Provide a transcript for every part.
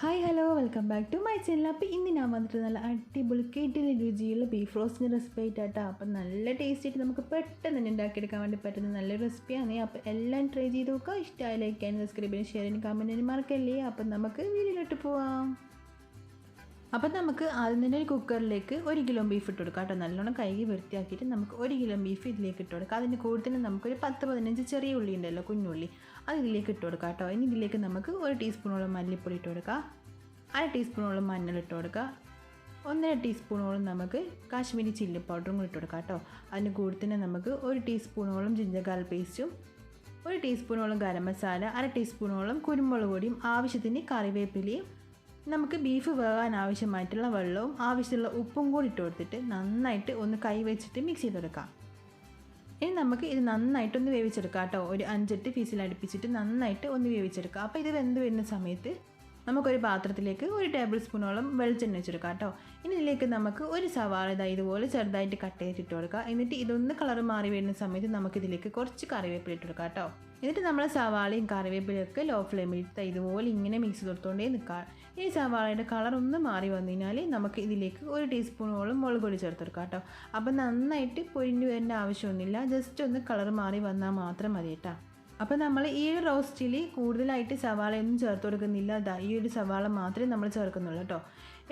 Hi hello welcome back to my channel. അപ്പോൾ ഇന്ന് ഞാൻ വന്നിട്ട് നല്ല അടിപൊളി കിടിലൻ രുചിയുള്ള ബീഫ് റോസ്റ്റിൻ്റെ റെസിപ്പി ആയിട്ടാട്ടോ. അപ്പോൾ നല്ല ടേസ്റ്റ് ആയിട്ട് നമുക്ക് പെട്ടെന്ന് തന്നെ ഉണ്ടാക്കിയെടുക്കാൻ വേണ്ടി പറ്റുന്ന നല്ലൊരു റെസിപ്പിയാണ്. അപ്പോൾ എല്ലാം ട്രൈ ചെയ്ത് നോക്കുക. ഇഷ്ടമായി ലൈക്ക് ചെയ്യാൻ, സബ്സ്ക്രൈബ് ചെയ്യാൻ, ഷെയർ ചെയ്യാൻ, കമൻറ്റ് ചെയ്യാൻ മറക്കല്ലേ. അപ്പം നമുക്ക് വീഡിയോയിലോട്ട് പോവാം. അപ്പം നമുക്ക് ആദ്യം തന്നെ ഒരു കുക്കറിലേക്ക് 1 കിലോ ബീഫ് ഇട്ട് കൊടുക്കാം കേട്ടോ. നല്ലോണം കഴുകി വൃത്തിയാക്കിയിട്ട് നമുക്ക് 1 കിലോ ബീഫ് ഇതിലേക്ക് ഇട്ട് കൊടുക്കാം. അതിൻ്റെ കൂടെ തന്നെ നമുക്കൊരു 10-15 ചെറിയ ഉള്ളി ഉണ്ടല്ലോ, കുഞ്ഞുള്ളി, അത് ഇതിലേക്ക് ഇട്ട് കൊടുക്കാം കേട്ടോ. ഇനി ഇതിലേക്ക് നമുക്ക് 1 ടീസ്പൂണോളം മല്ലിപ്പൊടി ഇട്ട് കൊടുക്കുക, 1/2 ടീസ്പൂണോളം മഞ്ഞൾ ഇട്ട് കൊടുക്കുക, 1.5 ടീസ്പൂണോളം നമുക്ക് കാശ്മീരി ചില്ലി പൗഡറും കൂടി ഇട്ട് കൊടുക്കാം കേട്ടോ. അതിന് കൂടെ തന്നെ നമുക്ക് 1 ടീസ്പൂണോളം ജിഞ്ചർ ഗാർലിക് പേസ്റ്റും, 1 ടീസ്പൂണോളം ഗരം മസാല, 1/2 ടീസ്പൂണോളം കുരുമുളക് പൊടിയും, ആവശ്യത്തിന് കറിവേപ്പിലയും, നമുക്ക് ബീഫ് വേകാൻ ആവശ്യമായിട്ടുള്ള വെള്ളവും ആവശ്യമുള്ള ഉപ്പും കൂടി ഇട്ട് കൊടുത്തിട്ട് നന്നായിട്ട് ഒന്ന് കൈ വെച്ചിട്ട് മിക്സ് ചെയ്തെടുക്കാം. ഇനി നമുക്ക് ഇത് നന്നായിട്ടൊന്ന് വേവിച്ചെടുക്കാം കേട്ടോ. ഒരു 5-8 ഫീസിൽ അടുപ്പിച്ചിട്ട് നന്നായിട്ട് ഒന്ന് വേവിച്ചെടുക്കാം. അപ്പോൾ ഇത് വെന്ത് വരുന്ന സമയത്ത് നമുക്കൊരു പാത്രത്തിലേക്ക് 1 ടേബിൾ സ്പൂണോളം വെളിച്ചെണ്ണ വെച്ചെടുക്കാം കേട്ടോ. ഇനി ഇതിലേക്ക് നമുക്ക് ഒരു സവാള ഇതുപോലെ ചെറുതായിട്ട് കട്ട് ചെയ്തിട്ട് കൊടുക്കുക. എന്നിട്ട് ഇതൊന്ന് കളർ മാറി വരുന്ന സമയത്ത് നമുക്കിതിലേക്ക് കുറച്ച് കറിവേപ്പില ഇട്ട് കൊടുക്കാം കേട്ടോ. എന്നിട്ട് നമ്മൾ സവാളയും കറിവേപ്പിലയൊക്കെ ലോ ഫ്ലെയിമിൽ ഇതുപോലെ ഇങ്ങനെ മിക്സ് ചെയ്തുകൊണ്ടേ നിൽക്കുക. ഈ സവാളയുടെ കളർ ഒന്ന് മാറി വന്നു കഴിഞ്ഞാൽ നമുക്ക് ഇതിലേക്ക് 1 ടീസ്പൂണോളം മുളക് പൊടി ചേർത്ത് കൊടുക്കാം കേട്ടോ. അപ്പോൾ നന്നായിട്ട് പൊരിഞ്ഞു വരേണ്ട ആവശ്യമൊന്നുമില്ല, ജസ്റ്റ് ഒന്ന് കളർ മാറി വന്നാൽ മാത്രം മതി കേട്ടോ. അപ്പോൾ നമ്മൾ ഈ ഒരു റോസ്റ്റിൽ കൂടുതലായിട്ട് സവാളയൊന്നും ചേർത്ത് കൊടുക്കുന്നില്ല. ഈ ഒരു സവാള മാത്രമേ നമ്മൾ ചേർക്കുന്നുള്ളൂ കേട്ടോ.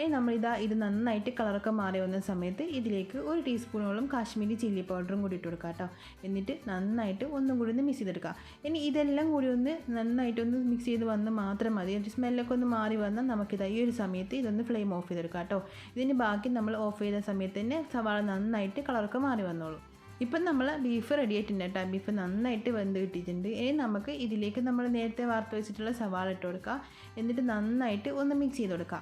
ഇനി ഇത് നന്നായിട്ട് കളറൊക്കെ മാറി വന്ന സമയത്ത് ഇതിലേക്ക് 1 ടീസ്പൂണോളം കാശ്മീരി ചില്ലി പൗഡറും കൂടി ഇട്ട് കൊടുക്കുക കേട്ടോ. എന്നിട്ട് നന്നായിട്ട് ഒന്നും കൂടി ഒന്ന് മിക്സ് ചെയ്തെടുക്കുക. ഇനി ഇതെല്ലാം കൂടി ഒന്ന് നന്നായിട്ടൊന്ന് മിക്സ് ചെയ്ത് വന്ന് മാത്രം മതി. സ്മെല്ലൊക്കെ ഒന്ന് മാറി വന്നാൽ ഈ ഒരു സമയത്ത് ഇതൊന്ന് ഫ്ലെയിം ഓഫ് ചെയ്തെടുക്കുക കേട്ടോ. ഇതിന് ബാക്കി നമ്മൾ ഓഫ് ചെയ്ത സമയത്ത് തന്നെ സവാള നന്നായിട്ട് കളറൊക്കെ മാറി വന്നോളൂ. ഇപ്പം നമ്മൾ ബീഫ് റെഡി ആയിട്ടുണ്ട് കേട്ടോ. ബീഫ് നന്നായിട്ട് വെന്ത് കിട്ടിയിട്ടുണ്ട്. ഇനി നമുക്ക് ഇതിലേക്ക് നമ്മൾ നേരത്തെ വാർത്ത് വെച്ചിട്ടുള്ള സവാള ഇട്ട് കൊടുക്കുക. എന്നിട്ട് നന്നായിട്ട് ഒന്ന് മിക്സ് ചെയ്ത് കൊടുക്കുക.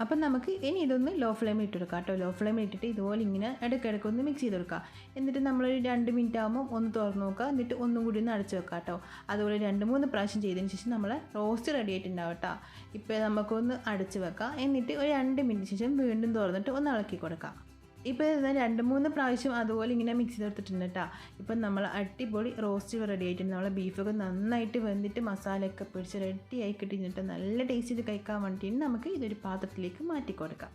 അപ്പം നമുക്ക് ഇനി ഇതൊന്ന് ലോ ഫ്ലെയിമിൽ ഇട്ട് കൊടുക്കാം കേട്ടോ. ലോ ഫ്ലെയിമിൽ ഇട്ടിട്ട് ഇതുപോലെ ഇങ്ങനെ ഇടയ്ക്കിടയ്ക്ക് ഒന്ന് മിക്സ് ചെയ്ത് കൊടുക്കുക. എന്നിട്ട് നമ്മളൊരു 2 മിനിറ്റ് ആകുമ്പോൾ ഒന്ന് തുറന്ന് നോക്കുക. എന്നിട്ട് ഒന്നും കൂടി ഒന്ന് അടച്ച് വെക്കുക കേട്ടോ. അതുപോലെ 2-3 പ്രാവശ്യം ചെയ്തതിന് ശേഷം നമ്മൾ റോസ്റ്റ് റെഡി ആയിട്ടുണ്ടാവും കേട്ടോ. ഇപ്പോൾ നമുക്കൊന്ന് അടച്ച് വെക്കാം. എന്നിട്ട് ഒരു 2 മിനിറ്റ് ശേഷം വീണ്ടും തുറന്നിട്ട് ഒന്ന് ഇളക്കി കൊടുക്കാം. ഇപ്പോൾ 2-3 പ്രാവശ്യം അതുപോലെ ഇങ്ങനെ മിക്സ് ചെയ്തെടുത്തിട്ടുണ്ട് കേട്ടോ. ഇപ്പം നമ്മൾ അടിപൊളി റോസ്റ്റ് റെഡി ആയിട്ടുണ്ട്. നമ്മളെ ബീഫൊക്കെ നന്നായിട്ട് വെന്തിട്ട് മസാലയൊക്കെ പിടിച്ച് റെഡിയായി കിട്ടിയിട്ട് നല്ല ടേസ്റ്റിൽ കഴിക്കാൻ വേണ്ടിയിട്ട് നമുക്ക് ഇതൊരു പാത്രത്തിലേക്ക് മാറ്റി കൊടുക്കാം.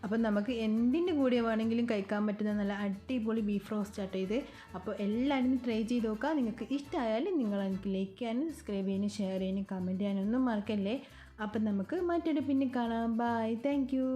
അപ്പം നമുക്ക് എന്തിൻ്റെ കൂടെ വേണമെങ്കിലും കഴിക്കാൻ പറ്റുന്ന നല്ല അടിപൊളി ബീഫ് റോസ്റ്റ് ആട്ടോ ഇത്. അപ്പോൾ എല്ലാവരും ട്രൈ ചെയ്ത് നോക്കുക. നിങ്ങൾക്ക് ഇഷ്ടമായാലും നിങ്ങൾ എനിക്ക് ലൈക്ക് ചെയ്യാനും, സബ്സ്ക്രൈബ് ചെയ്യാനും, ഷെയർ ചെയ്യാനും, കമൻറ്റ് ചെയ്യാനൊന്നും മറക്കല്ലേ. അപ്പം നമുക്ക് മറ്റൊരു പിന്നെ കാണാം. Bye, thank U.